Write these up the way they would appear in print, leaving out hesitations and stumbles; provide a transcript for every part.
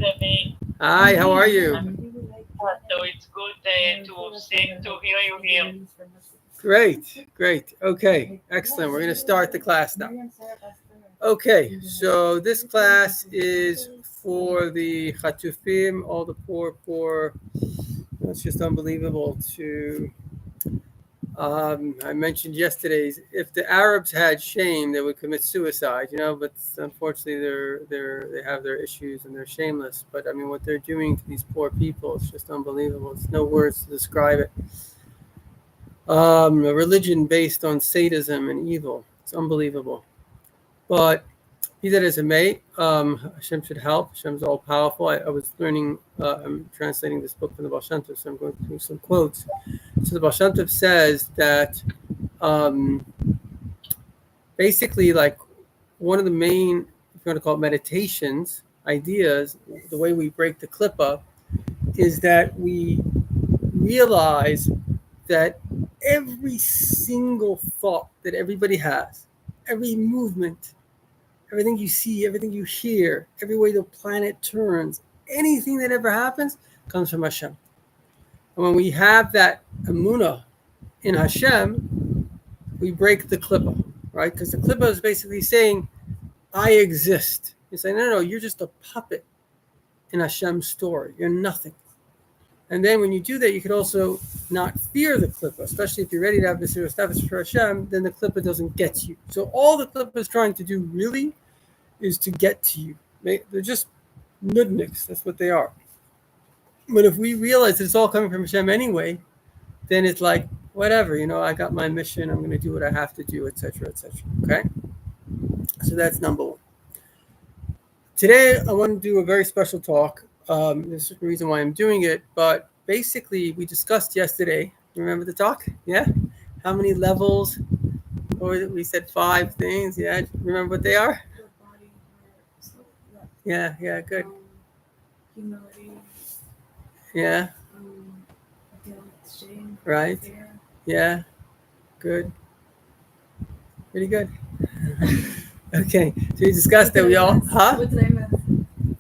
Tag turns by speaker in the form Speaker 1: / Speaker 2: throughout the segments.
Speaker 1: David.
Speaker 2: Hi, how are you?
Speaker 1: So it's good to hear you here.
Speaker 2: Great, great. Okay, excellent. We're going to start the class now. Okay, so this class is for the Chatufim, all the poor. It's just unbelievable to. I mentioned yesterday, if the Arabs had shame, they would commit suicide, but unfortunately they have their issues and they're shameless. But I mean, what they're doing to these poor people is just unbelievable. It's no words to describe it. A religion based on sadism and evil. It's unbelievable. But be that as it may, Hashem should help. Hashem's all powerful. I was learning, I'm translating this book from the Baal Shem Tov, so I'm going through some quotes. So the Baal Shem Tov says that basically, like, one of the main, if you want to call it meditations, ideas, the way we break the klippa, is that we realize that every single thought that everybody has, every movement, everything you see, everything you hear, every way the planet turns, anything that ever happens comes from Hashem. And when we have that emunah in Hashem, we break the klippa, right? Because the klippa is basically saying, I exist. You say, no, you're just a puppet in Hashem's story. You're nothing. And then when you do that, you could also not fear the klippa, especially if you're ready to have the serious status for Hashem, then the klippa doesn't get you. So all the klippa is trying to do really is to get to you. They're just nudniks. That's what they are. But if we realize that it's all coming from Hashem anyway, then it's like, whatever, I got my mission. I'm going to do what I have to do, etc., etc. Okay? So that's number one. Today, I want to do a very special talk. There's a reason why I'm doing it, but basically, we discussed yesterday. Remember the talk? Yeah? How many levels? Or we said 5 things. Yeah? Remember what they are? Yeah, good.
Speaker 3: Humility.
Speaker 2: Yeah.
Speaker 3: Shame.
Speaker 2: Right.
Speaker 3: Fear.
Speaker 2: Yeah. Good. Pretty good. Okay. So we discussed that we all. Huh?
Speaker 3: What did I miss?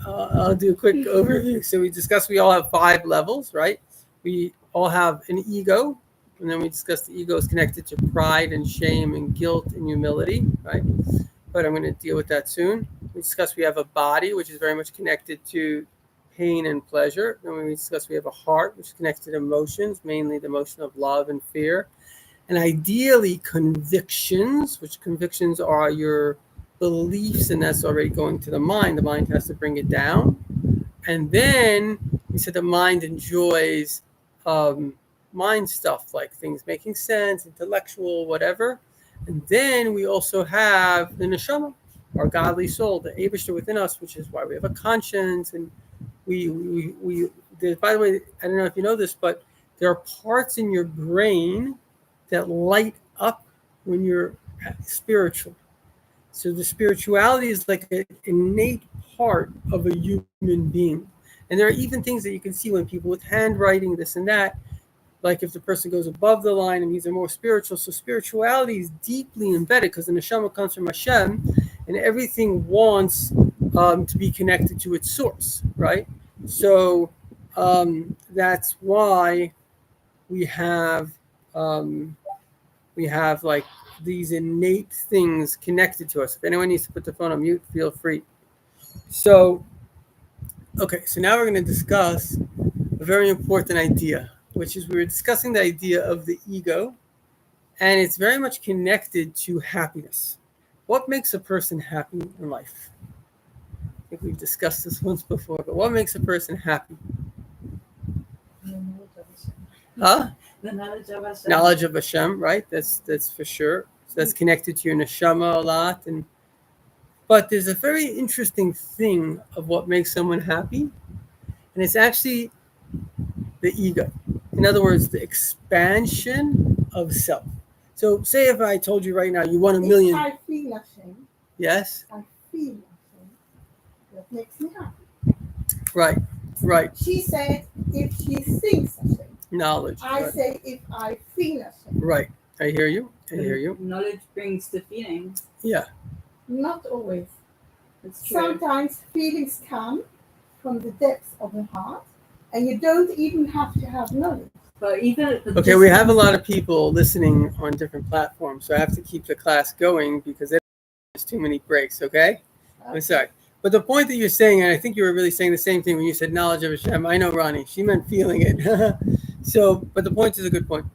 Speaker 2: I'll do a quick overview. So we discussed we all have 5 levels, right? We all have an ego, and then we discussed the ego is connected to pride and shame and guilt and humility, right? But I'm going to deal with that soon. We discussed we have a body, which is very much connected to pain and pleasure. Then we discussed we have a heart, which is connected to emotions, mainly the emotion of love and fear. And ideally convictions, which convictions are your beliefs, and that's already going to the mind. The mind has to bring it down. And then we said the mind enjoys mind stuff, like things making sense, intellectual, whatever. And then we also have the neshama, our godly soul, the Eibishter within us, which is why we have a conscience. And we by the way, I don't know if you know this, but there are parts in your brain that light up when you're spiritual. So the spirituality is like an innate part of a human being. And there are even things that you can see when people with handwriting, this and that, like if the person goes above the line and he's a more spiritual. So spirituality is deeply embedded because the neshama comes from Hashem, and everything wants to be connected to its source, right? So that's why we have like these innate things connected to us. If anyone needs to put the phone on mute, feel free. So, okay, so now we're going to discuss a very important idea, which is we were discussing the idea of the ego, and it's very much connected to happiness. What makes a person happy in life? I think we've discussed this once before, but what makes a person happy? Huh?
Speaker 3: The knowledge of Hashem.
Speaker 2: Knowledge of Hashem, right? That's for sure. So that's connected to your neshama a lot. But there's a very interesting thing of what makes someone happy, and it's actually the ego. In other words, the expansion of self. So say if I told you right now you want $1 million.
Speaker 4: If I feel ashamed,
Speaker 2: Yes?
Speaker 4: I feel ashamed. That makes me happy.
Speaker 2: Right.
Speaker 4: She said if she thinks ashamed.
Speaker 2: Knowledge.
Speaker 4: I
Speaker 2: right.
Speaker 4: say if I feel ashamed.
Speaker 2: Right. I hear you.
Speaker 3: Knowledge brings the feelings.
Speaker 2: Yeah.
Speaker 4: Not always.
Speaker 3: It's true.
Speaker 4: Sometimes feelings come from the depths of the heart, and you don't even have to have knowledge.
Speaker 3: But even
Speaker 2: Okay, we have a lot of people listening on different platforms, so I have to keep the class going because there's too many breaks, okay? I'm sorry. But the point that you're saying, and I think you were really saying the same thing when you said knowledge of Hashem. I know, Ronnie. She meant feeling it. But the point is a good point.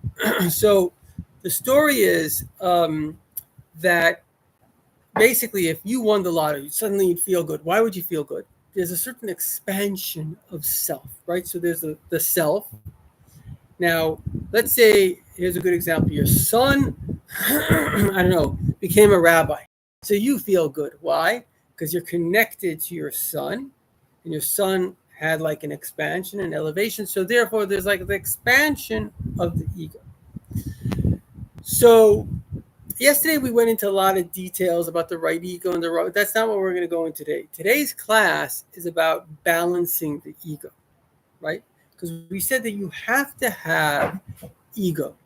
Speaker 2: So the story is that basically if you won the lottery, suddenly you'd feel good. Why would you feel good? There's a certain expansion of self, right? So there's the self. Now, let's say, here's a good example. Your son, I don't know, became a rabbi. So you feel good. Why? Because you're connected to your son, and your son had like an expansion and elevation. So therefore, there's like the expansion of the ego. So yesterday we went into a lot of details about the right ego and the wrong. That's not what we're going to go into today. Today's class is about balancing the ego, right? Because we said that you have to have ego,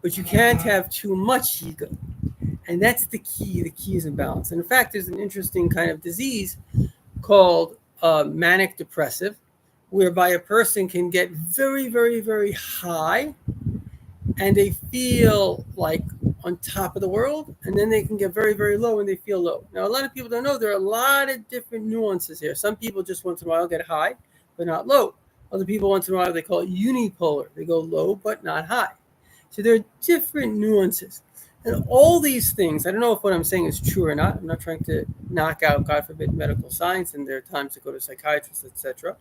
Speaker 2: but you can't have too much ego. And that's the key. The key is in balance. And in fact, there's an interesting kind of disease called manic depressive, whereby a person can get very, very, very high and they feel like on top of the world, and then they can get very, very low and they feel low. Now, a lot of people don't know there are a lot of different nuances here. Some people just once in a while get high, but not low. Other people once in a while, they call it unipolar. They go low, but not high. So there are different nuances. And all these things, I don't know if what I'm saying is true or not. I'm not trying to knock out, God forbid, medical science, and there are times to go to psychiatrists, etc.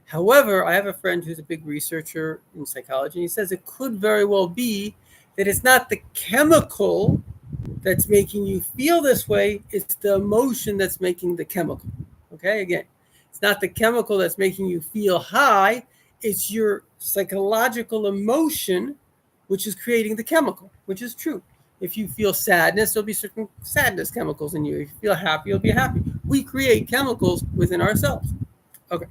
Speaker 2: However, I have a friend who's a big researcher in psychology, and he says it could very well be that it's not the chemical that's making you feel this way, it's the emotion that's making the chemical. Okay, again, it's not the chemical that's making you feel high, it's your psychological emotion which is creating the chemical, which is true. If you feel sadness, there'll be certain sadness chemicals in you. If you feel happy, you'll be happy. We create chemicals within ourselves. Okay.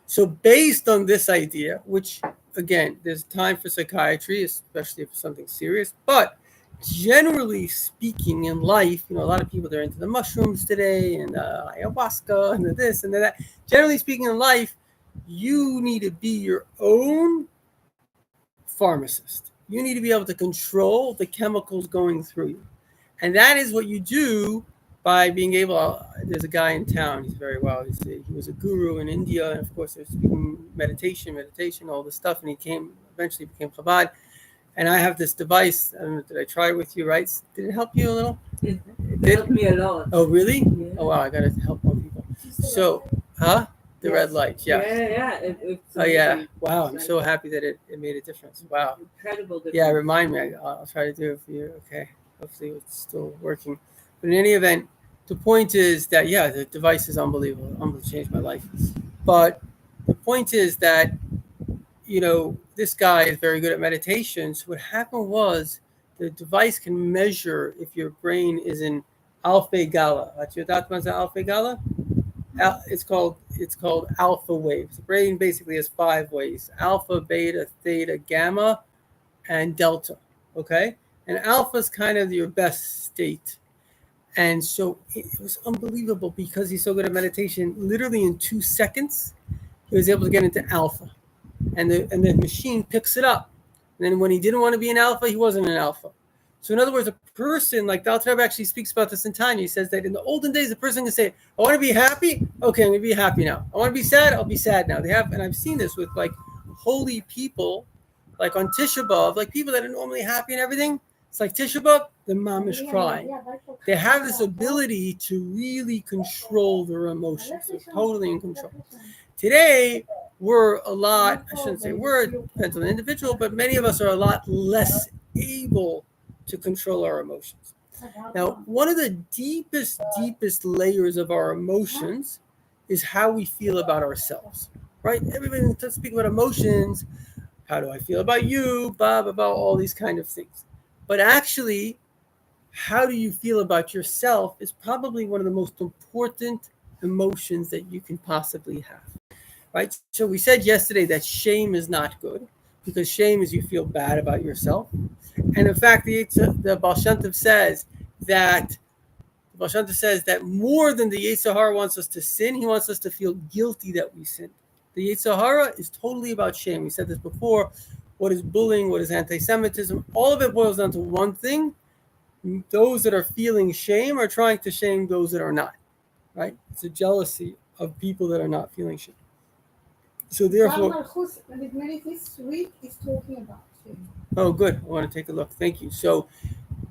Speaker 2: So based on this idea, which again, there's time for psychiatry, especially if it's something serious, but generally speaking in life, a lot of people, they're into the mushrooms today and ayahuasca and this and that. Generally speaking in life, you need to be your own pharmacist. You need to be able to control the chemicals going through you. And that is what you do by being able, there's a guy in town, he's very well, he was a guru in India, and of course there's meditation, all this stuff, and he eventually became Chabad. And I have this device, I don't know, did I try it with you, right? Did it help you a little?
Speaker 3: It helped me a lot.
Speaker 2: Oh, really?
Speaker 3: Yeah.
Speaker 2: Oh, wow, I got to help more people. So, the red lights, yeah.
Speaker 3: It's
Speaker 2: Oh, yeah. Wow, I'm so happy that it made a difference. Wow.
Speaker 3: Incredible difference.
Speaker 2: Yeah, remind me. I'll try to do it for you. Okay. Hopefully it's still working. But in any event, the point is that, the device is unbelievable. It changed my life. But the point is that, this guy is very good at meditation. So what happened was the device can measure if your brain is in alpha gala. Alpha gala? It's called alpha waves. The brain basically has 5 waves: alpha, beta, theta, gamma, and delta. Okay, and alpha is kind of your best state. And so it was unbelievable because he's so good at meditation. Literally in 2 seconds, he was able to get into alpha, and the machine picks it up. And then when he didn't want to be an alpha, he wasn't an alpha. So in other words, a person, like the Alter Rebbe actually speaks about this in Tanya. He says that in the olden days, a person can say, I want to be happy. Okay, I'm going to be happy now. I want to be sad. I'll be sad now. And I've seen this with like holy people, like on Tisha B'Av, like people that are normally happy and everything. It's like Tisha B'Av, the mom is crying. They have this ability to really control their emotions. They're totally in control. Today, we're a lot, I shouldn't say we're, it depends on the individual, but many of us are a lot less able to control our emotions. Now, one of the deepest layers of our emotions is how we feel about ourselves, right? Everybody does speak about emotions. How do I feel about you? About all these kind of things. But actually, how do you feel about yourself is probably one of the most important emotions that you can possibly have, right? So we said yesterday that shame is not good, because shame is you feel bad about yourself. And in fact, the Baal Shem Tov says that Baal Shem Tov says that more than the Yetzer Hara wants us to sin, he wants us to feel guilty that we sinned. The Yetzer Hara is totally about shame. We said this before. What is bullying? What is anti-Semitism? All of it boils down to one thing. Those that are feeling shame are trying to shame those that are not, right? It's a jealousy of people that are not feeling shame. So therefore,
Speaker 4: Malchus, nidme li this week is talking about shame.
Speaker 2: oh, good. I want to take a look. Thank you. So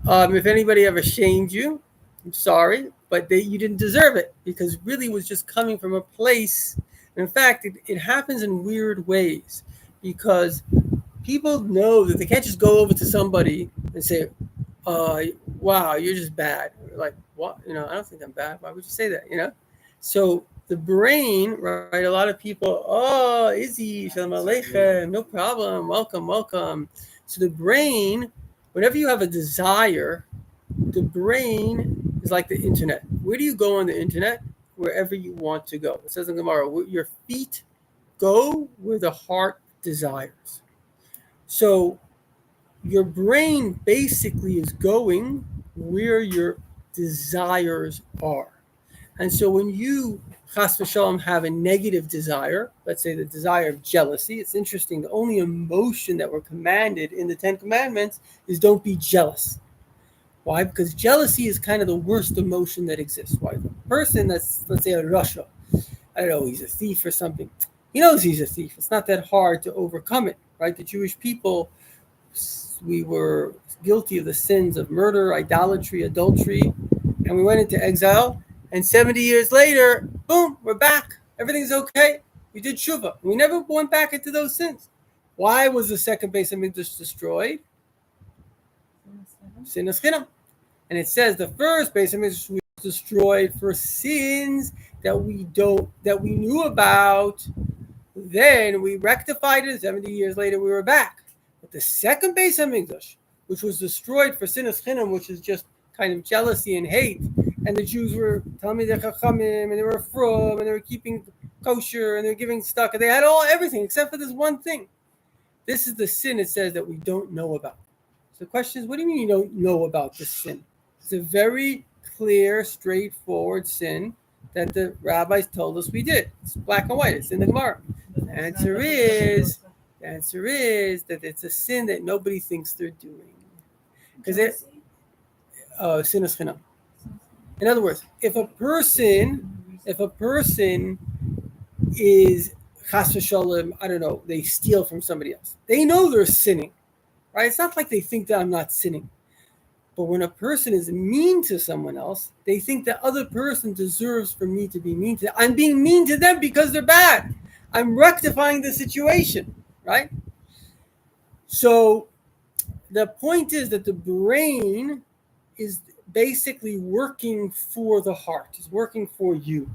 Speaker 2: if anybody ever shamed you, I'm sorry, but you didn't deserve it because really it was just coming from a place. In fact, it happens in weird ways because people know that they can't just go over to somebody and say, wow, you're just bad. Like, what? I don't think I'm bad. Why would you say that? So the brain, right? A lot of people, oh, Izzy, Shalom Aleichem, no problem. Welcome. So the brain, whenever you have a desire, the brain is like the internet. Where do you go on the internet? Wherever you want to go. It says in Gemara, your feet go where the heart desires. So your brain basically is going where your desires are. And so when you, chas v'shalom, have a negative desire, let's say the desire of jealousy, it's interesting, the only emotion that we're commanded in the Ten Commandments is don't be jealous. Why? Because jealousy is kind of the worst emotion that exists. Why? The person that's, let's say, a Russia, I don't know, he's a thief or something. He knows he's a thief. It's not that hard to overcome it, right? The Jewish people, we were guilty of the sins of murder, idolatry, adultery, and we went into exile. And 70 years later, boom, we're back. Everything's okay. We did tshuva. We never went back into those sins. Why was the second Beis Hamikdash destroyed? Sinas Chinam. And it says the first Beis Hamikdash was destroyed for sins that we knew about. Then we rectified it. 70 years later, we were back. But the second Beis Hamikdash, which was destroyed for Sinas Chinam, which is just kind of jealousy and hate, and the Jews were Talmidei Chachamim, and they were from, and they were keeping kosher, and they were giving stuff, and they had everything except for this one thing. This is the sin it says that we don't know about. So the question is, what do you mean you don't know about this sin? It's a very clear, straightforward sin that the rabbis told us we did. It's black and white. It's in the Gemara. The answer is that it's a sin that nobody thinks they're doing. Because sinas chinam. In other words, if a person is chas v'shalom, I don't know, they steal from somebody else. They know they're sinning, right? It's not like they think that I'm not sinning. But when a person is mean to someone else, they think the other person deserves for me to be mean to them. I'm being mean to them because they're bad. I'm rectifying the situation, right? So the point is that the brain is basically working for the heart, is working for you,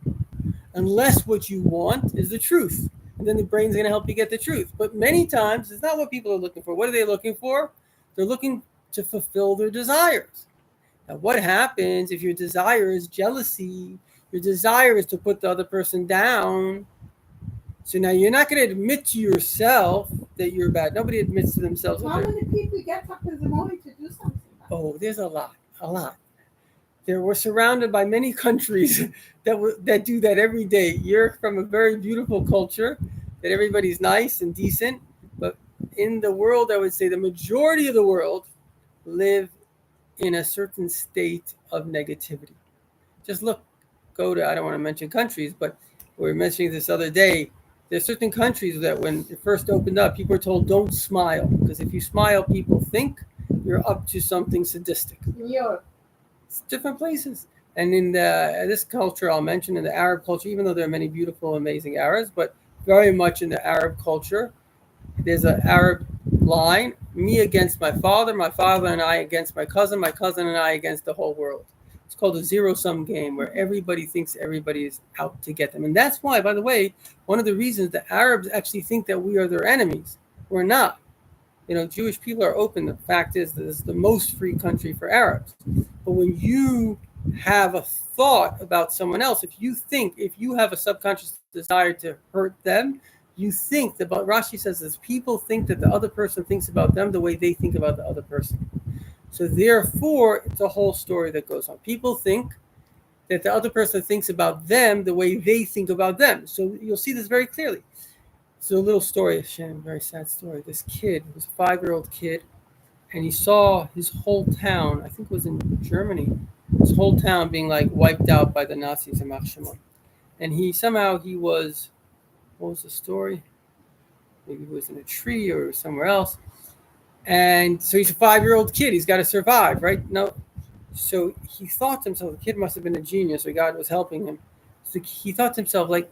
Speaker 2: unless what you want is the truth. And then the brain's going to help you get the truth. But many times, it's not what people are looking for. What are they looking for? They're looking to fulfill their desires. Now, what happens if your desire is jealousy? Your desire is to put the other person down. So now you're not going to admit to yourself that you're bad. Nobody admits to themselves.
Speaker 4: How many people get up in the morning to do something?
Speaker 2: Oh, there's a lot. We're surrounded by many countries that do that every day. You're from a very beautiful culture that everybody's nice and decent. But in the world, I would say the majority of the world live in a certain state of negativity. Just I don't want to mention countries, but we were mentioning this other day. There's certain countries that when it first opened up, people were told don't smile. Because if you smile, people think you're up to something sadistic.
Speaker 4: In Europe.
Speaker 2: It's different places. And in this culture, I'll mention in the Arab culture, even though there are many beautiful, amazing Arabs, but very much in the Arab culture, there's an Arab line, me against my father and I against my cousin and I against the whole world. It's called a zero-sum game where everybody thinks everybody is out to get them. And that's why, by the way, one of the reasons the Arabs actually think that we are their enemies. We're not. Jewish people are open. The fact is that it's the most free country for Arabs. But when you have a thought about someone else, if you have a subconscious desire to hurt them, you think that, but Rashi says this, people think that the other person thinks about them the way they think about the other person. So therefore, it's a whole story that goes on. People think that the other person thinks about them the way they think about them. So you'll see this very clearly. So a little story of Shem, very sad story. This kid was a 5-year-old kid, and he saw his whole town, I think it was in Germany, his whole town being like wiped out by the Nazis in Yamach Shimon. And he was, what was the story? Maybe he was in a tree or somewhere else. And so he's a 5-year-old kid. He's got to survive, right? No. So he thought to himself, the kid must have been a genius, or God was helping him. So he thought to himself, like,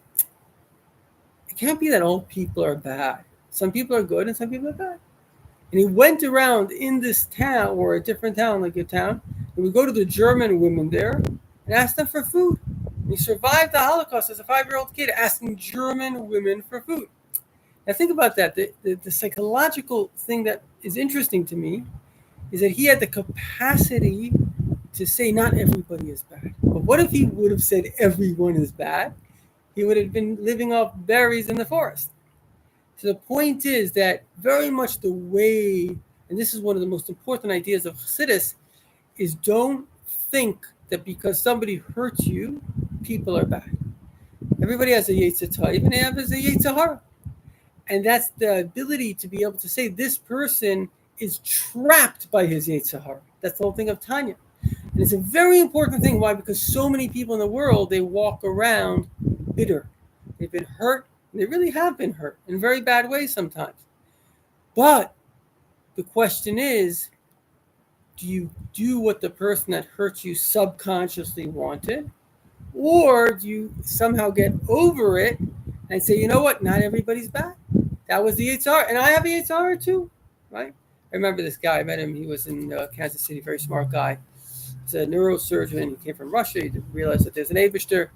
Speaker 2: it can't be that all people are bad. Some people are good and some people are bad. And he went around in this town, or a different town, like your town, and we go to the German women there and ask them for food. And he survived the Holocaust as a 5-year-old kid, asking German women for food. Now think about that. The psychological thing that is interesting to me is that he had the capacity to say not everybody is bad. But what if he would have said everyone is bad? He would have been living off berries in the forest. So the point is that very much the way, and this is one of the most important ideas of Chassidus, is don't think that because somebody hurts you, people are bad. Everybody has a Yetzer Tov, even Av has a Yetzer Hara. And that's the ability to be able to say this person is trapped by his Yetzer Hara. That's the whole thing of Tanya. And it's a very important thing. Why? Because so many people in the world, they walk around bitter. They've been hurt. And they really have been hurt in very bad ways sometimes. But the question is, do you do what the person that hurts you subconsciously wanted? Or do you somehow get over it and say, you know what, not everybody's bad. That was the Yetzer Hara. And I have a Yetzer Hara too, right? I remember this guy, I met him, he was in Kansas City, very smart guy. He's a neurosurgeon, he came from Russia, he realized that there's an Eibishter.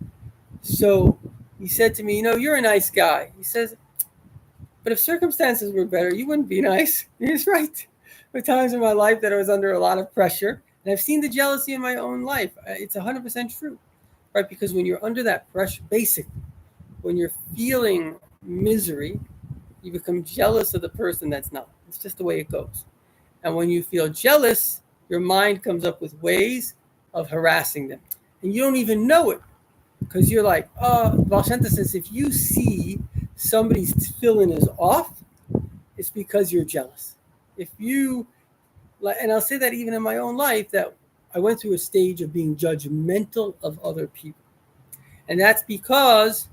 Speaker 2: So he said to me, you know, you're a nice guy. He says, but if circumstances were better, you wouldn't be nice. He's right. There were times in my life that I was under a lot of pressure, and I've seen the jealousy in my own life. It's 100% true, right? Because when you're under that pressure, basically, when you're feeling misery, you become jealous of the person that's not. It's just the way it goes. And when you feel jealous, your mind comes up with ways of harassing them. And you don't even know it. Because you're like, Baal Shem Tov says, if you see somebody's tefillin is off, it's because you're jealous. If you, and I'll say that even in my own life, that I went through a stage of being judgmental of other people. And that's because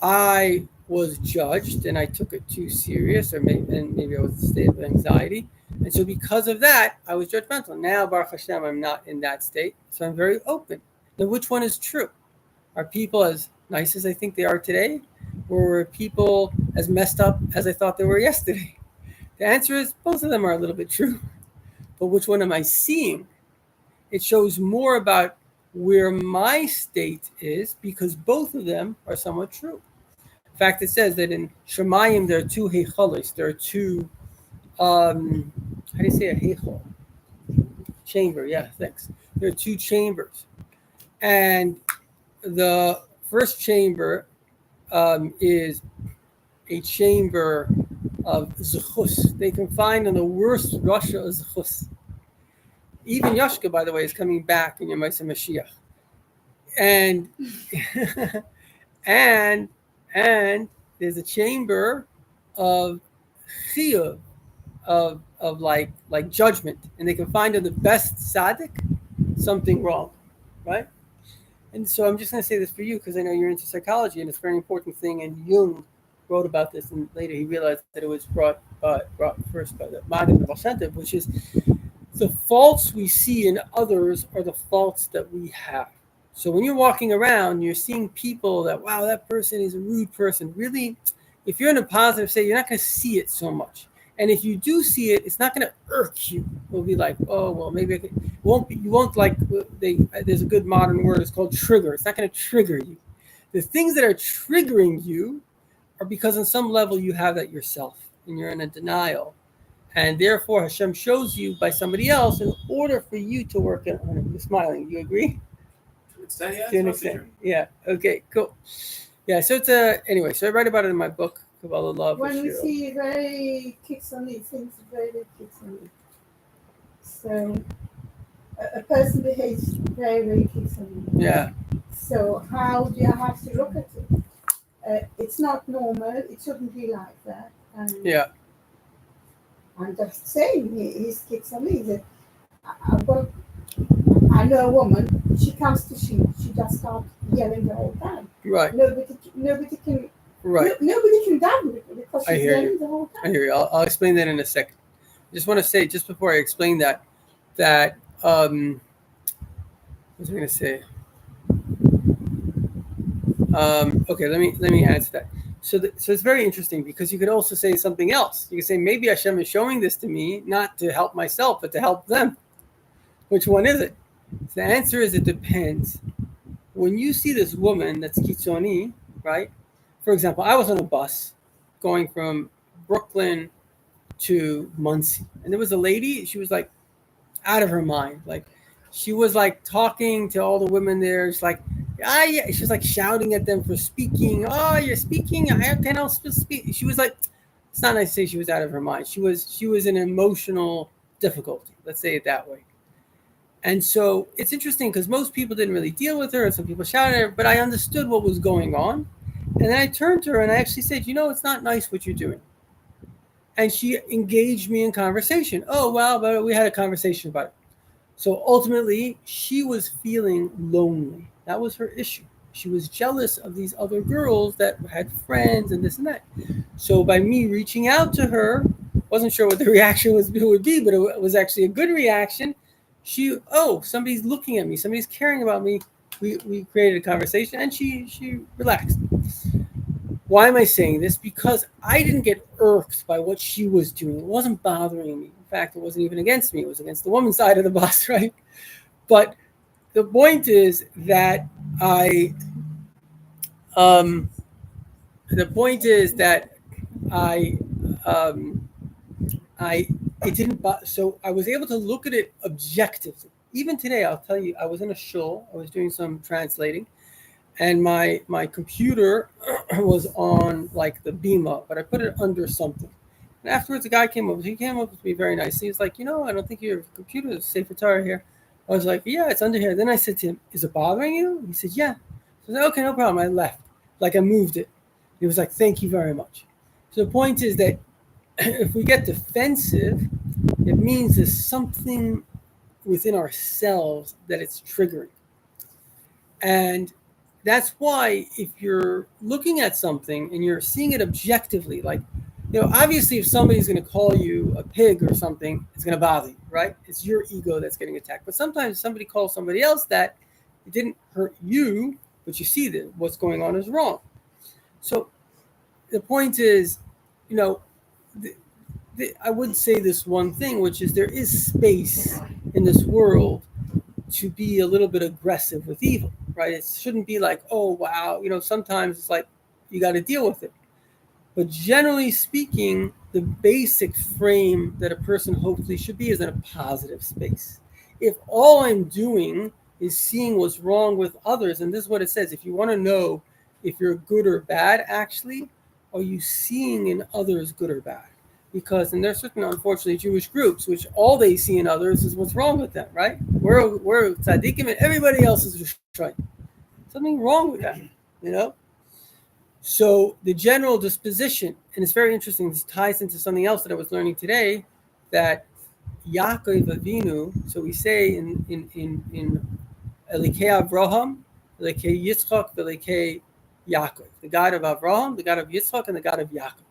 Speaker 2: I was judged and I took it too serious, or maybe I was in a state of anxiety. And so because of that, I was judgmental. Now, Baruch Hashem, I'm not in that state. So I'm very open. Now, which one is true? Are people as nice as I think they are today? Or are people as messed up as I thought they were yesterday? The answer is both of them are a little bit true. But which one am I seeing? It shows more about where my state is, because both of them are somewhat true. In fact, it says that in Shemayim there are two heichalos. There are two, how do you say a heichal? Chamber, yeah, thanks. There are two chambers. And the first chamber is a chamber of zechus. They can find in the worst Russia of zechus. Even Yashka, by the way, is coming back in Yemaisa Mashiach. And and there's a chamber of chiyuv, of like judgment, and they can find in the best tzaddik something wrong, right? And so I'm just going to say this for you because I know you're into psychology, and it's a very important thing. And Jung wrote about this, and later he realized that it was brought first by the Magen and Baal Shem Tov, which is the faults we see in others are the faults that we have. So when you're walking around, you're seeing people that, wow, that person is a rude person. Really, if you're in a positive state, you're not going to see it so much. And if you do see it, it's not going to irk you. It'll be like, oh, well, maybe I could. You won't like, there's a good modern word, it's called trigger. It's not going to trigger you. The things that are triggering you are because on some level you have that yourself and you're in a denial. And therefore Hashem shows you by somebody else in order for you to work on it. You're smiling. You agree?
Speaker 5: To
Speaker 2: an extent. Yeah. Okay, cool. Yeah, so it's anyway, so I write about it in my book, Kabbalah Love.
Speaker 4: When we see very kitzoni, things very kitzoni. So a person behaves very, very kitzoni.
Speaker 2: Yeah.
Speaker 4: So how do you have to look at it? It's not normal. It shouldn't be like that. And
Speaker 2: Yeah.
Speaker 4: I'm just saying, he's schizophrenic. Well, I know a woman. She comes to she just starts yelling the whole time.
Speaker 2: Right.
Speaker 4: Nobody can.
Speaker 2: Right.
Speaker 4: Nobody can dance with her because
Speaker 2: I
Speaker 4: she's
Speaker 2: hear you.
Speaker 4: yelling the whole
Speaker 2: I
Speaker 4: time.
Speaker 2: hear you. I'll explain that in a second. I just want to say, just before I explain that what was I going to say? Okay, let me answer that. So it's very interesting because you could also say something else. You could say maybe Hashem is showing this to me not to help myself, but to help them. Which one is it? So the answer is it depends. When you see this woman that's kitzoni, right? For example, I was on a bus going from Brooklyn to Muncie, and there was a lady. She was like out of her mind. Like she was like talking to all the women there. It's like, yeah. She was like shouting at them for speaking. Oh, you're speaking. How can I speak? She was like, it's not nice to say she was out of her mind. She was in emotional difficulty. Let's say it that way. And so it's interesting because most people didn't really deal with her, and some people shouted at her, but I understood what was going on. And then I turned to her and I actually said, it's not nice what you're doing. And she engaged me in conversation. Oh, well, but we had a conversation about it. So ultimately, she was feeling lonely. That was her issue. She was jealous of these other girls that had friends and this and that. So by me reaching out to her, wasn't sure what the reaction would be, but it was actually a good reaction. Somebody's looking at me. Somebody's caring about me. We created a conversation, and she relaxed. Why am I saying this? Because I didn't get irked by what she was doing. It wasn't bothering me. In fact, it wasn't even against me. It was against the woman's side of the bus, right? But the point is that it didn't. So I was able to look at it objectively. Even today, I'll tell you, I was in a shul. I was doing some translating, and my computer was on like the Bima, but I put it under something. And afterwards, a guy came over. He came up to me very nicely. He's like, I don't think your computer is Sefer Torah here. I was like, yeah, it's under here. Then I said to him, is it bothering you? He said, yeah. So I said, okay, no problem. I left. Like I moved it. He was like, thank you very much. So the point is that if we get defensive, it means there's something within ourselves that it's triggering. And that's why if you're looking at something and you're seeing it objectively, like, obviously if somebody's going to call you a pig or something, it's going to bother you, right? It's your ego that's getting attacked. But sometimes somebody calls somebody else that, it didn't hurt you, but you see that what's going on is wrong. So the point is, I would say this one thing, which is there is space in this world to be a little bit aggressive with evil, right? It shouldn't be like, oh, wow. Sometimes it's like you got to deal with it. But generally speaking, the basic frame that a person hopefully should be is in a positive space. If all I'm doing is seeing what's wrong with others, and this is what it says, if you want to know if you're good or bad, actually, are you seeing in others good or bad? Because, and there are certain, unfortunately, Jewish groups, which all they see in others is what's wrong with them, right? We're tzaddikim and everybody else is right. Something wrong with that, So the general disposition, and it's very interesting, this ties into something else that I was learning today, that Yaakov Avinu, so we say in Elikei Avraham, Elikei Yitzchak, Elikei Yaakov, the God of Avraham, the God of Yitzchak, and the God of Yaakov.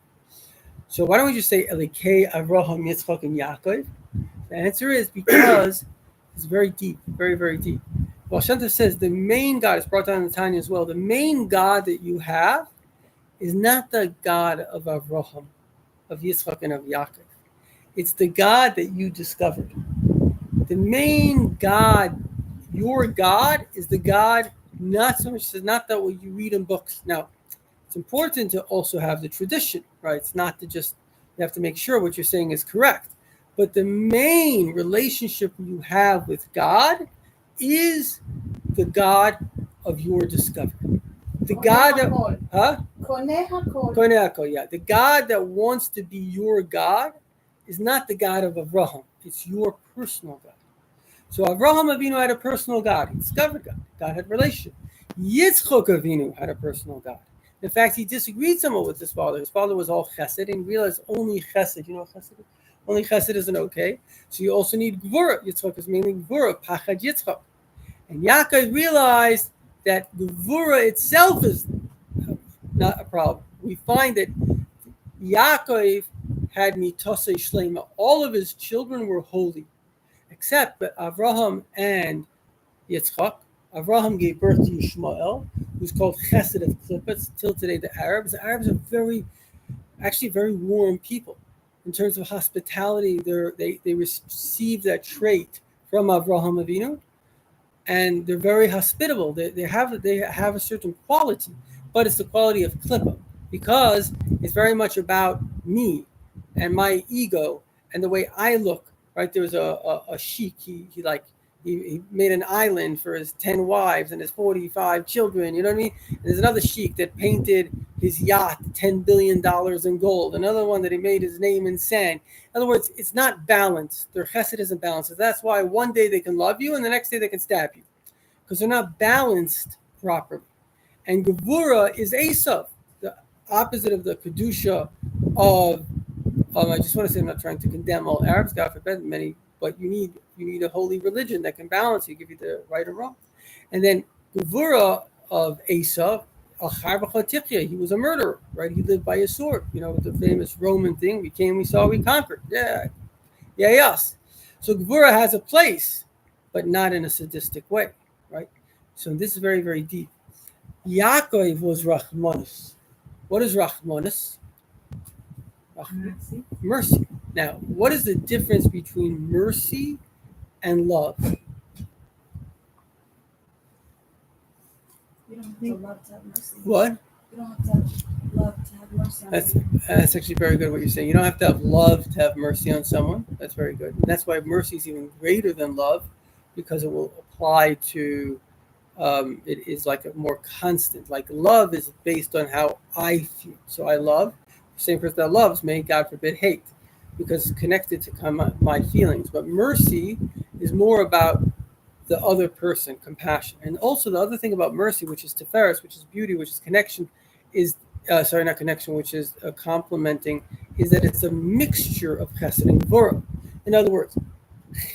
Speaker 2: So why don't we just say Elikei Avraham, Yitzchak, and Yaakov? The answer is because it's very deep, very, very deep. Well, Shanta says the main God, is brought down in the Tanya as well, the main God that you have is not the God of Avraham, of Yitzchak, and of Yaakov. It's the God that you discovered. The main God, your God, is the God, not so much, not that what you read in books. Now, it's important to also have the tradition, right? It's not to just, you have to make sure what you're saying is correct. But the main relationship you have with God is the God of your discovery. The God that,
Speaker 4: Koneh HaKol.
Speaker 2: Koneh HaKol, yeah. The God that wants to be your God is not the God of Avraham. It's your personal God. So Avraham Avinu had a personal God. He discovered God. God had a relationship. Yitzchok Avinu had a personal God. In fact, he disagreed somewhat with his father. His father was all chesed, and he realized only chesed. You know what chesed is? Only chesed isn't okay. So you also need gvura. Yitzchok is mainly gvura, pachad Yitzchok. And Yaakov realized that gvura itself is not a problem. We find that Yaakov had mitosei shlema. All of his children were holy, except that Avraham and Yitzchak. Avraham gave birth to Yishmael, who's called Chesed of Klippos. Till today, the Arabs are very warm people. In terms of hospitality, they receive that trait from Avraham Avinu, and they're very hospitable. They have a certain quality, but it's the quality of Klippa, because it's very much about me and my ego and the way I look. Right? There was a sheik. He made an island for his 10 wives and his 45 children. You know what I mean? And there's another sheik that painted his yacht $10 billion in gold. Another one that he made his name in sand. In other words, it's not balanced. Their chesed isn't balanced. That's why one day they can love you and the next day they can stab you, because they're not balanced properly. And Gevura is Esav, the opposite of the Kedusha of, I just want to say, I'm not trying to condemn all Arabs, God forbid, many, but you need a holy religion that can balance you, give you the right or wrong. And then Gevura of Esav, he was a murderer, right? He lived by a sword, the famous Roman thing, we came, we saw, we conquered. Yeah, yes. So Gevura has a place, but not in a sadistic way, right? So this is very, very deep. Yaakov was Rachmanis. What is Rachmanis? Mercy. Now, what is the difference between mercy and love?
Speaker 5: You don't have to love to have mercy.
Speaker 2: What?
Speaker 5: You don't have to love to have mercy on
Speaker 2: That's actually very good what you're saying. You don't have to have love to have mercy on someone. That's very good. And that's why mercy is even greater than love, because it will apply to, it is like a more constant. Like love is based on how I feel. So I love. The same person that loves may, God forbid, hate, because it's connected to my feelings. But mercy is more about the other person, compassion. And also the other thing about mercy, which is tiferes, which is beauty, which is connection, is not connection, which is complementing, is that it's a mixture of chesed and gvura. In other words,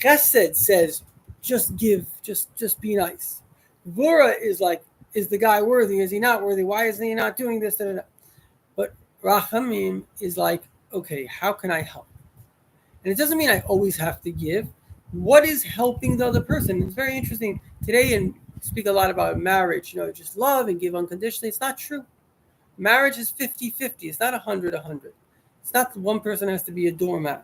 Speaker 2: chesed says, just give, just be nice. Gvura is the guy worthy? Is he not worthy? Why isn't he not doing this? But Rachamim is like, okay, how can I help? And it doesn't mean I always have to give. What is helping the other person? It's very interesting today, and speak a lot about marriage, just love and give unconditionally. It's not true. Marriage is 50-50. It's not 100-100. It's not one person has to be a doormat.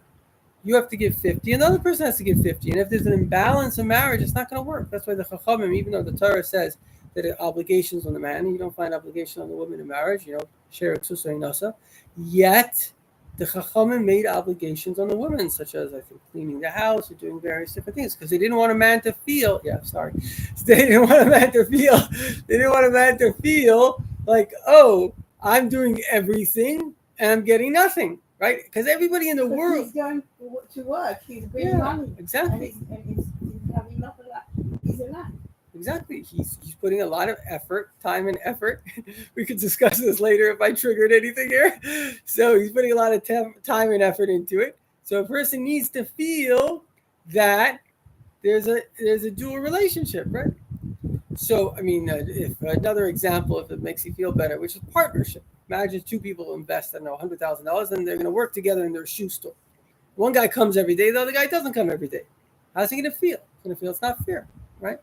Speaker 2: You have to give 50, and the other person has to give 50. And if there's an imbalance in marriage, it's not going to work. That's why the Chachamim, even though the Torah says that it obligations on the man, and you don't find obligation on the woman in marriage, share tzusa nasa, yet the Chachamim made obligations on the women, such as, I think, cleaning the house or doing various different things, because they didn't want a man to feel, they didn't want a man to feel like, oh, I'm doing everything and I'm getting nothing, right? Because everybody in the world.
Speaker 4: He's going to work, he's bringing money.
Speaker 2: Exactly.
Speaker 4: And he's having enough of that. He's alive.
Speaker 2: Exactly. He's putting a lot of effort, time and effort. We could discuss this later if I triggered anything here. So he's putting a lot of time and effort into it. So a person needs to feel that there's a dual relationship, right? So, if another example, if it makes you feel better, which is partnership. Imagine two people invest, $100,000, and they're going to work together in their shoe store. One guy comes every day, the other guy doesn't come every day. How's he going to feel? He's going to feel it's not fair, right?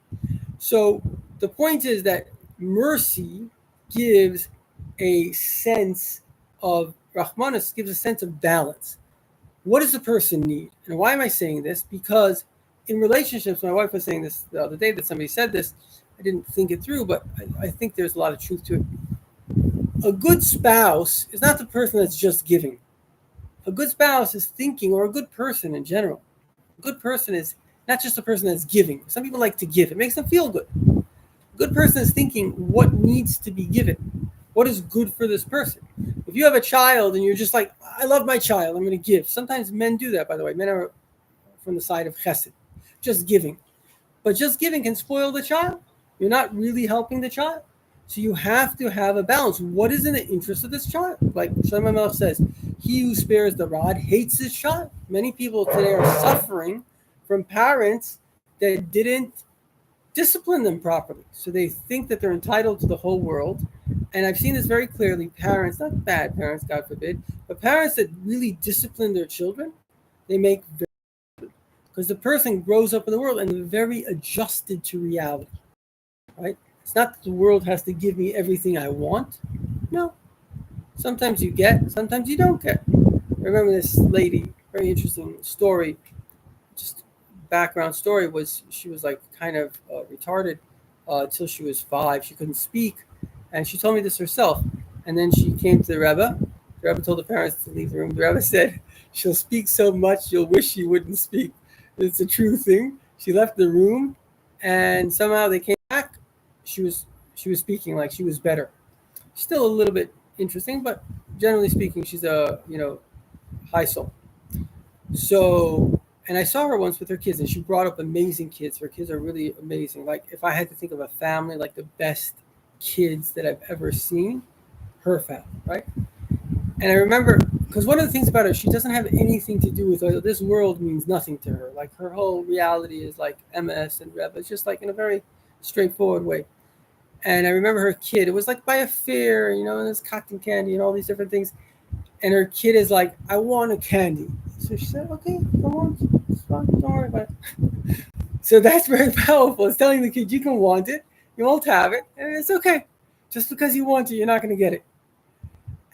Speaker 2: So the point is that mercy gives a sense of, Rachmanis gives a sense of balance. What does the person need? And why am I saying this? Because in relationships, my wife was saying this the other day that somebody said this. I didn't think it through, but I think there's a lot of truth to it. A good spouse is not the person that's just giving. A good spouse is thinking, or a good person in general. A good person is not just a person that's giving. Some people like to give. It makes them feel good. A good person is thinking what needs to be given. What is good for this person? If you have a child and you're just like, I love my child, I'm going to give. Sometimes men do that, by the way. Men are from the side of chesed, just giving. But just giving can spoil the child. you're not really helping the child. So you have to have a balance. What is in the interest of this child? Like Shlomo Melech says, he who spares the rod hates his child. Many people today are suffering from parents that didn't discipline them properly. So they think that they're entitled to the whole world. And I've seen this very clearly. Parents, not bad parents, God forbid, but parents that really discipline their children, they make very, because the person grows up in the world and they're very adjusted to reality, right? It's not that the world has to give me everything I want. No. Sometimes you get, sometimes you don't get. I remember this lady, very interesting story, just background story was she was like kind of retarded until she was 5. She couldn't speak. And she told me this herself. And then she came to the Rebbe. The Rebbe told the parents to leave the room. The Rebbe said, she'll speak so much you'll wish she wouldn't speak. It's a true thing. She left the room and somehow they came back. She was speaking like she was better. Still a little bit interesting, but generally speaking, she's a high soul. So, and I saw her once with her kids, and she brought up amazing kids. Her kids are really amazing. Like if I had to think of a family, like the best kids that I've ever seen, her family, right? And I remember, because one of the things about her, she doesn't have anything to do with this world means nothing to her. Like her whole reality is like MS and Rebbe. It's just like in a very straightforward way. And I remember her kid, it was like by a fair, and there's cotton candy and all these different things. And her kid is like, I want a candy. So she said, okay, I want it. It's fine. Don't worry about it. So that's very powerful. It's telling the kid, you can want it. You won't have it. And it's okay. Just because you want it, you're not going to get it.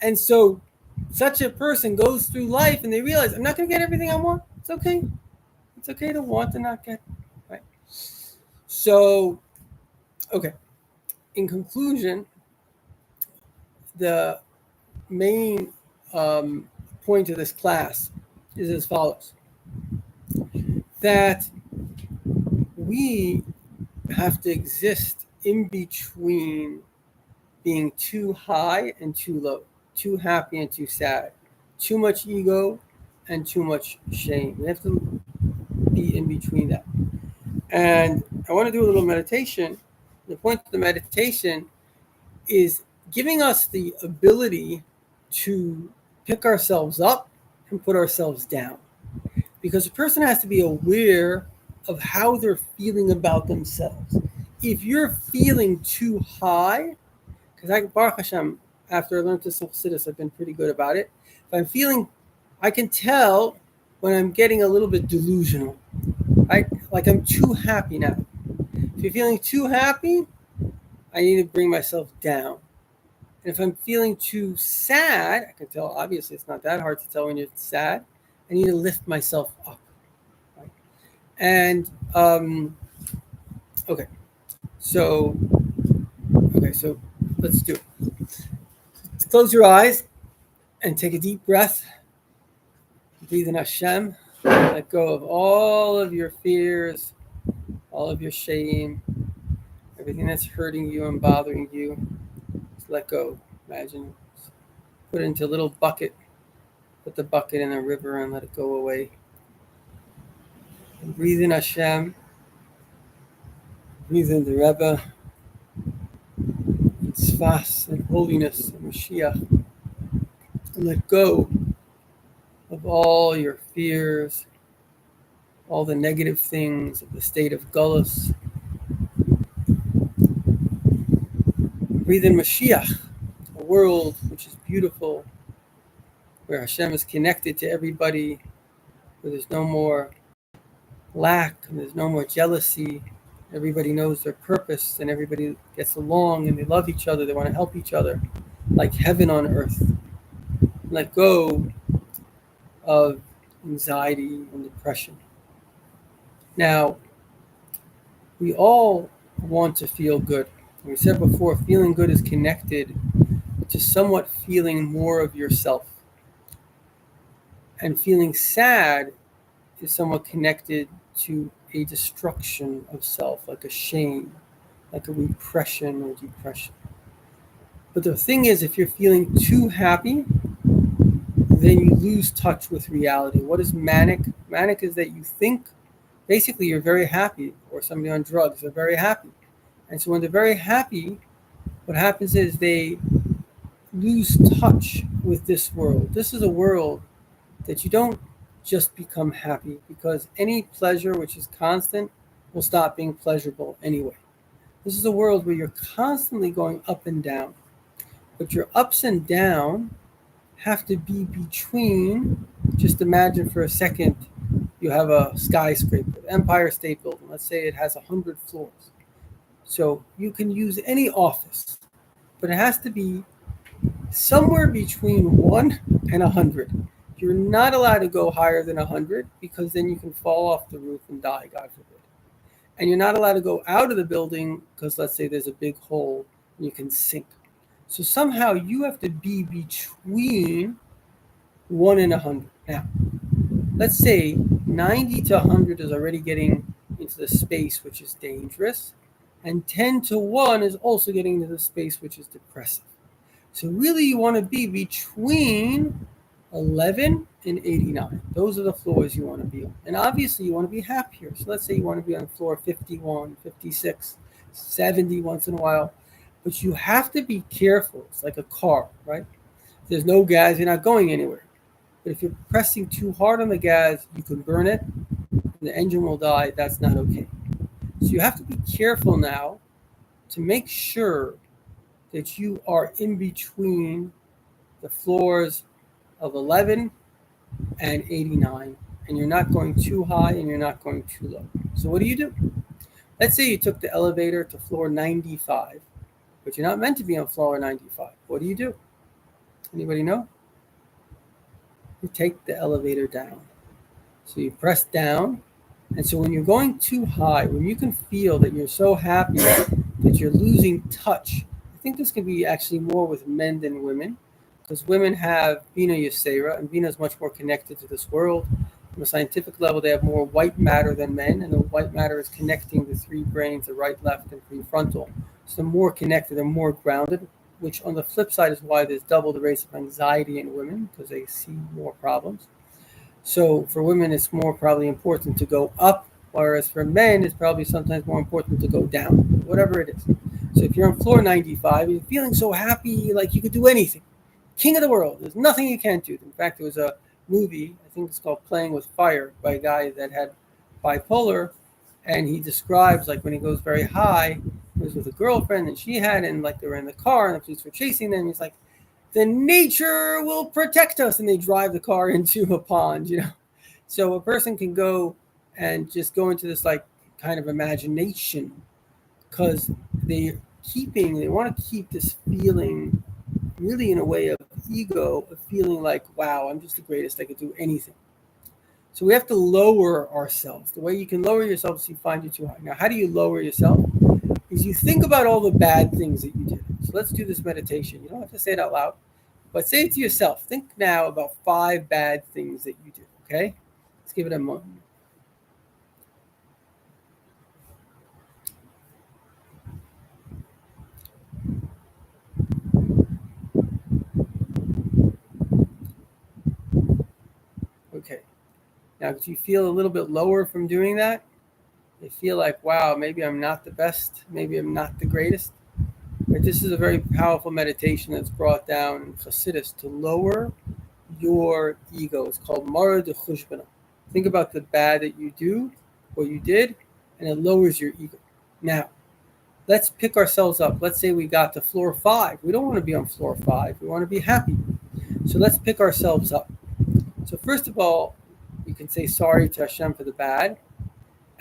Speaker 2: And so such a person goes through life and they realize, I'm not going to get everything I want. It's okay. It's okay to want and not get. Right? So, okay. In conclusion, the main point of this class is as follows: that we have to exist in between being too high and too low, too happy and too sad, too much ego and too much shame. We have to be in between that. And I want to do a little meditation. The point of the meditation is giving us the ability to pick ourselves up and put ourselves down. Because a person has to be aware of how they're feeling about themselves. If you're feeling too high, because Baruch Hashem, after I learned this Chassidus, I've been pretty good about it. If I'm feeling, I can tell when I'm getting a little bit delusional. Right? Like I'm too happy now. If you're feeling too happy, I need to bring myself down. And if I'm feeling too sad, I can tell, obviously it's not that hard to tell when you're sad. I need to lift myself up. Right? And, okay. So let's do it. Close your eyes and take a deep breath. Breathe in Hashem. Let go of all of your fears, all of your shame, everything that's hurting you and bothering you. Just let go. Imagine. Put it into a little bucket. Put the bucket in a river and let it go away. And breathe in Hashem. Breathe in the Rebbe. And Tzfas and holiness and Mashiach. And let go of all your fears, all the negative things of the state of Gullus. Breathe in Mashiach, a world which is beautiful, where Hashem is connected to everybody, where there's no more lack and there's no more jealousy. Everybody knows their purpose and everybody gets along and they love each other. They want to help each other, like heaven on earth. Let go of anxiety and depression. Now, we all want to feel good. We said before, feeling good is connected to somewhat feeling more of yourself. And feeling sad is somewhat connected to a destruction of self, like a shame, like a repression or depression. But the thing is, if you're feeling too happy, then you lose touch with reality. What is manic? Manic is that you think, basically you're very happy, or somebody on drugs are very happy. And so when they're very happy, what happens is they lose touch with this world. This is a world that you don't just become happy, because any pleasure which is constant will stop being pleasurable anyway. This is a world where you're constantly going up and down, but your ups and down have to be between. Just imagine for a second you have a skyscraper, Empire State Building. Let's say it has 100 floors. So you can use any office, but it has to be somewhere between 1 and 100. You're not allowed to go higher than 100, because then you can fall off the roof and die, God forbid. And you're not allowed to go out of the building, because let's say there's a big hole and you can sink. So somehow you have to be between 1 and 100. Now, let's say 90 to 100 is already getting into the space which is dangerous, and 10 to 1 is also getting into the space which is depressive. So really you want to be between 11 and 89. Those are the floors you want to be on. And obviously you want to be happier. So let's say you want to be on floor 51, 56, 70 once in a while. But you have to be careful. It's like a car, right? If there's no gas, you're not going anywhere. But if you're pressing too hard on the gas, you can burn it, and the engine will die. That's not okay. So you have to be careful now to make sure that you are in between the floors of 11 and 89, and you're not going too high and you're not going too low. So what do? Let's say you took the elevator to floor 95, but you're not meant to be on floor 95. What do? Anybody know? You take the elevator down. So you press down, and so when you're going too high, when you can feel that you're so happy that you're losing touch, I think this can be actually more with men than women, because women have Bina Yasera, and Bina is much more connected to this world. From a scientific level, they have more white matter than men, and the white matter is connecting the three brains, the right, left, and prefrontal. So they're more connected, they're more grounded, which on the flip side is why there's double the rates of anxiety in women, because they see more problems. So for women, it's more probably important to go up, whereas for men, it's probably sometimes more important to go down, whatever it is. So if you're on floor 95, you're feeling so happy, like you could do anything. King of the world. There's nothing you can't do. In fact, there was a movie, I think it's called Playing with Fire, by a guy that had bipolar, and he describes like when he goes very high, he was with a girlfriend and she had, and like they were in the car and the police were chasing them. He's like, the nature will protect us, and they drive the car into a pond, you know. So a person can go and just go into this like kind of imagination, because they want to keep this feeling really in a way of ego, of feeling like, wow, I'm just the greatest, I could do anything. So we have to lower ourselves. The way you can lower yourself is you find you're too high. Now, how do you lower yourself? Is you think about all the bad things that you did. So let's do this meditation. You don't have to say it out loud, but say it to yourself. Think now about 5 bad things that you do, okay? Let's give it a moment. Okay. Now, do you feel a little bit lower from doing that? You feel like, wow, maybe I'm not the best. Maybe I'm not the greatest. But this is a very powerful meditation that's brought down in Chassidus to lower your ego. It's called Mara de Chushbana. Think about the bad that you do or you did, and it lowers your ego. Now, let's pick ourselves up. Let's say we got to floor 5. We don't want to be on floor 5. We want to be happy. So let's pick ourselves up. So first of all, you can say sorry to Hashem for the bad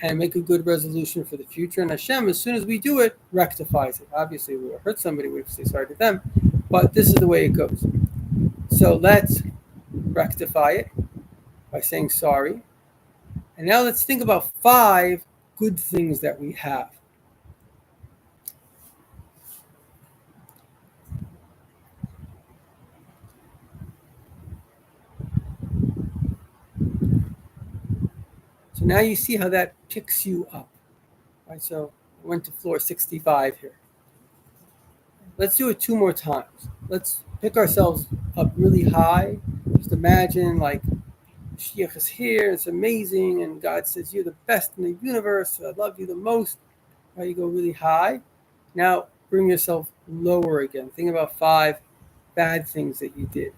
Speaker 2: and make a good resolution for the future. And Hashem, as soon as we do it, rectifies it. Obviously, we hurt somebody, we have to say sorry to them. But this is the way it goes. So let's rectify it by saying sorry. And now let's think about 5 good things that we have. So now you see how that picks you up. Right, so I went to floor 65 here. Let's do it 2 more times. Let's pick ourselves up really high. Just imagine like Mashiach is here, it's amazing, and God says you're the best in the universe, I love you the most. Right, you go really high. Now bring yourself lower again. Think about 5 bad things that you did.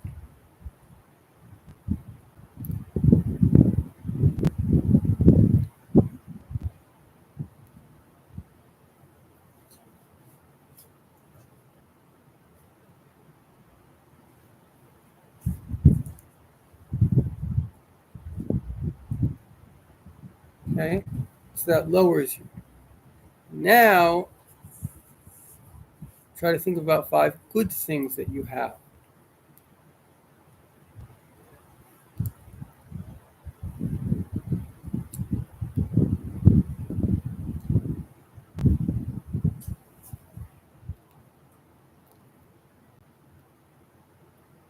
Speaker 2: Okay, so that lowers you. Now, try to think about 5 good things that you have.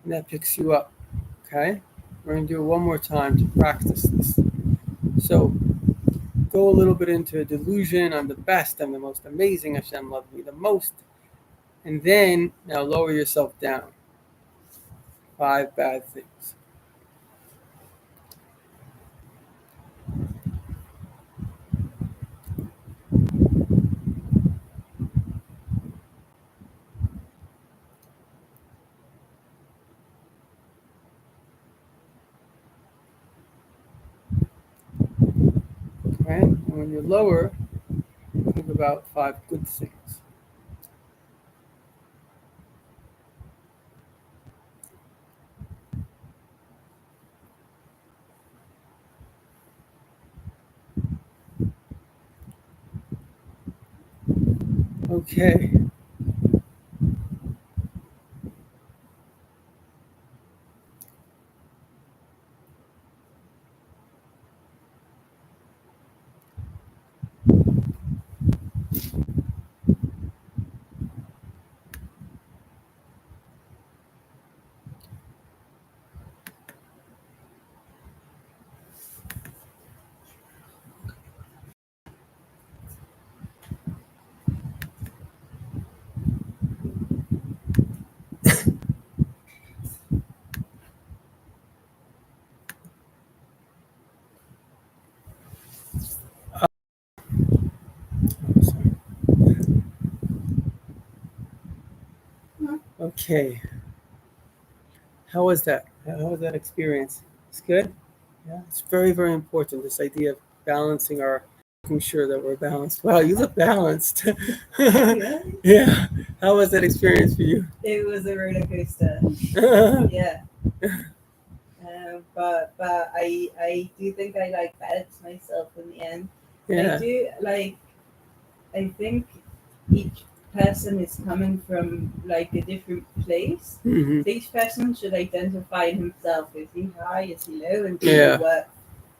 Speaker 2: And that picks you up. Okay, we're going to do it one more time to practice this. So, go a little bit into a delusion. I'm the best. I'm the most amazing. Hashem loves me the most. And then, now lower yourself down. 5 bad things. Okay, and when you're lower, think about 5 good things. Okay. Okay. How was that? How was that experience? It's good? Yeah. It's very, very important, this idea of balancing making sure that we're balanced. Wow, you look balanced.
Speaker 3: Yeah.
Speaker 2: Yeah. How was that experience for you?
Speaker 3: It was a roller coaster. Yeah. But I do think I like balanced myself in the end.
Speaker 2: Yeah.
Speaker 3: I do like. I think each person is coming from like a different place.
Speaker 2: Hmm.
Speaker 3: So each person should identify himself. Is he high? Is he low? And
Speaker 2: Yeah.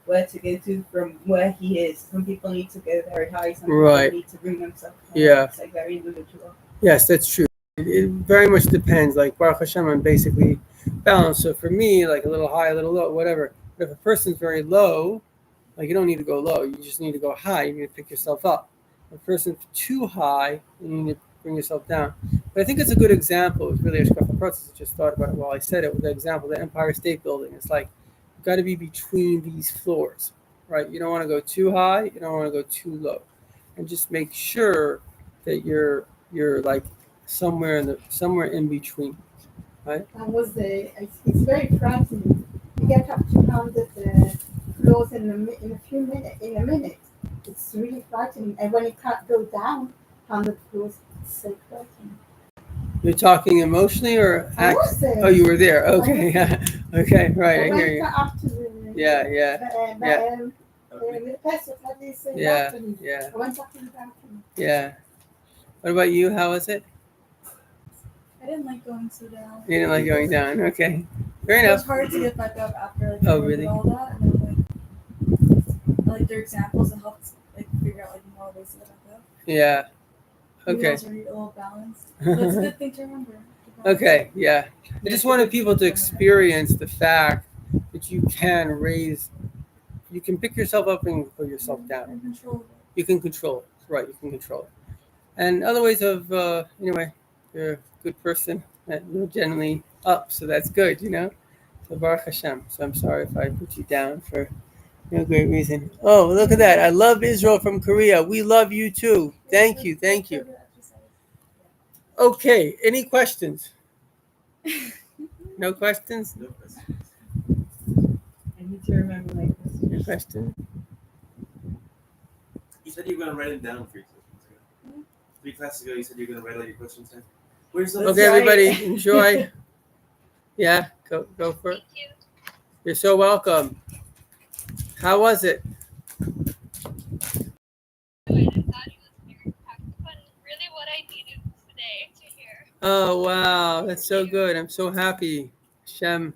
Speaker 3: where to go to from where he is. Some people need to go very high. Some
Speaker 2: Right.
Speaker 3: people need to bring themselves down.
Speaker 2: Yeah.
Speaker 3: It's like very individual.
Speaker 2: Yes, that's true. It very much depends. Like Baruch Hashem, I'm basically balanced. So for me, like a little high, a little low, whatever. But if a person's very low, like you don't need to go low. You just need to go high. You need to pick yourself up. If a person's too high, you need to bring yourself down. But I think it's a good example. It's really a process. I just thought about it while I said it with the example, the Empire State Building. It's like you've got to be between these floors, right? You don't want to go too high. You don't want to go too low, and just make sure that you're like somewhere in between, right?
Speaker 4: It's very frightening. You get up to 100 floors in a minute. It's really frightening. And when you can't go down 100 floors, it's so frightening.
Speaker 2: You're talking emotionally or
Speaker 4: I was there.
Speaker 2: Oh, you were there. Okay. Okay, right. I
Speaker 4: When
Speaker 2: hear
Speaker 4: I
Speaker 2: you.
Speaker 4: got up to the
Speaker 2: Yeah.
Speaker 4: the person that is
Speaker 2: Yeah.
Speaker 4: balcony.
Speaker 2: Yeah.
Speaker 4: I went up to the balcony.
Speaker 2: Yeah. What about you? How was it?
Speaker 5: I didn't like going so down.
Speaker 2: You didn't like going down. Okay. Fair
Speaker 5: It was
Speaker 2: enough.
Speaker 5: hard to get back up after like
Speaker 2: Oh,
Speaker 5: going
Speaker 2: really?
Speaker 5: through all that, and then like their examples that helped like figure out like more ways to get back up.
Speaker 2: Yeah.
Speaker 5: Maybe
Speaker 2: Okay.
Speaker 5: also read a little balanced. That's a good thing to remember.
Speaker 2: Okay. Yeah. I just wanted people to experience the fact that you can pick yourself up and put yourself down.
Speaker 5: And control it.
Speaker 2: You can control it. Right. You can control it. And other ways of, anyway, you're a good person and you're generally up. So that's good, So Baruch Hashem. So I'm sorry if I put you down for no great reason. Oh, look at that. I love Israel from Korea. We love you too. Thank you. Thank you. Okay, any questions? No questions?
Speaker 6: No question.
Speaker 3: I need to remember my question.
Speaker 2: No question.
Speaker 6: You said you were gonna write them down 3 questions ago. 3 classes ago, you said you were gonna write all your questions down. Where's the?
Speaker 3: That's
Speaker 2: Okay,
Speaker 3: right.
Speaker 2: everybody, enjoy. Yeah, go for it.
Speaker 1: Thank you.
Speaker 2: You're so welcome. How was it?
Speaker 7: I thought it was very practical and really what I needed today to hear.
Speaker 2: Oh, wow. That's so good. I'm so happy. Shem